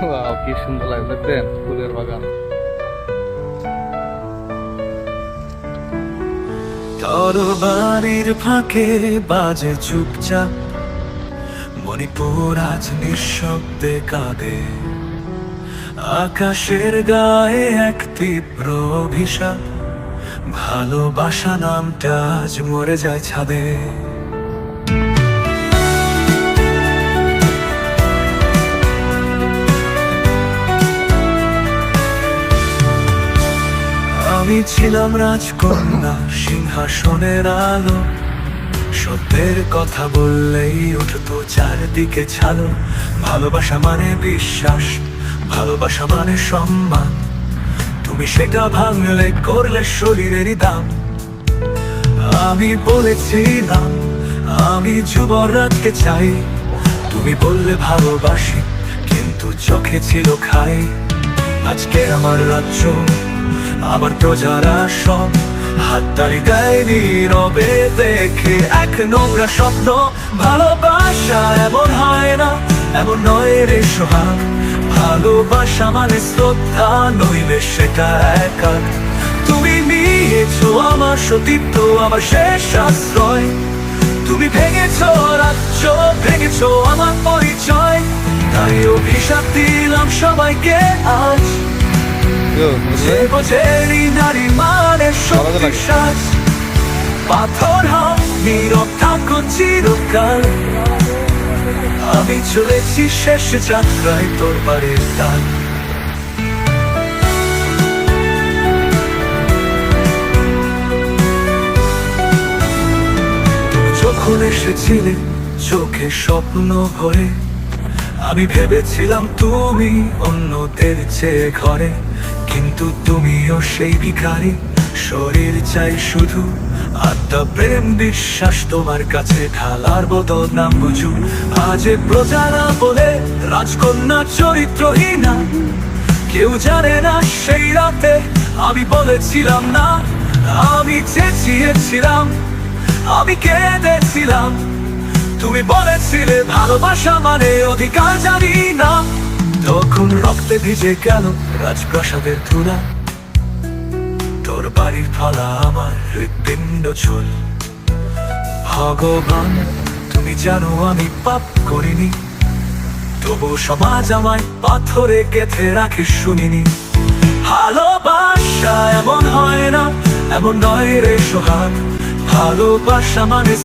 Wow, কি সুন্দর লাগে দেখবেন ফুলের বাগান। তরবারির ফাঁকে বাজে চুপচাপ, মণিপুর আজ নিঃশব্দে কাঁদে। আকাশের গায়ে এক তীব্র অভিশাপ, ভালোবাসা নামটা আজ মরে যায় ছাদে। আমি ছিলাম রাজকন্যা, সিংহাসনের আলো, সত্যের কথা বললেই উঠতো চারদিকে ছালো। ভালোবাসা মানে বিশ্বাস, ভালোবাসা মানে সম্মান, তুমি সেটা ভাঙলে করলে শরীরেরই দাম। আমি বলেছিলাম আমি যুবরাজকে চাই, তুমি বললে ভালোবাসি, কিন্তু চোখে ছিল খাই। আজকে আমার রাজ্য, আমার প্রজারা সব হাততালি দেয় নীরবে দেখে এক নোংরা স্বপ্ন। ভালোবাসা এমন হয় না, এমন নয় রে সোহাগ। ভালোবাসা মানে শ্রদ্ধা, নইলে সেটা একা। তুমি নিয়েছো আমার সতীত্ব, আমার শেষ আশ্রয়। তুমি ভেঙেছো রাজ্য, ভেঙেছো আমার পরিচয়। তাই অভিশাপ দিলাম সবাইকে আজ, যে বোঝেনি নারী মানে শক্তি সাজ। পাথর হও, নীরব থাকো চিরকাল। আমি চলেছি শেষ যাত্রায় তোর বাড়ির তাল। যখন এসেছিলে চোখে স্বপ্ন ভরে, আমি ভেবেছিলাম তুমি অন্যদের চেয়ে ঘরে। কিন্তু তুমিও সেই ভিখারি, শরীর চাই শুধু, আত্মা প্রেম বিশ্বাস তোমার কাছে ঢালার বদল নাম বুঝু। আজ প্রজারা বলে রাজকন্যা চরিত্রহীনা, কেউ জানে না সেই রাতে আমি বলেছিলাম না। আমি চেঁচিয়েছিলাম, আমি কেঁদেছিলাম, তুমি বলেছিলে ভালোবাসা মানে অধিকার জানি না। তখন রক্তে ভিজে গেল রাজপ্রাসাদের ধুলা, তোর বাড়ির ফলা আমার হৃৎপিণ্ড ঝোল। ভগবান তুমি জানো আমি পাপ করিনি, তবু সমাজ আমায় পাথরে গেঁথে রাখে শুনিনি। ভালোবাসা এমন হয় না, এমন নয় রে সোহাগ। ভালোবাসা মানে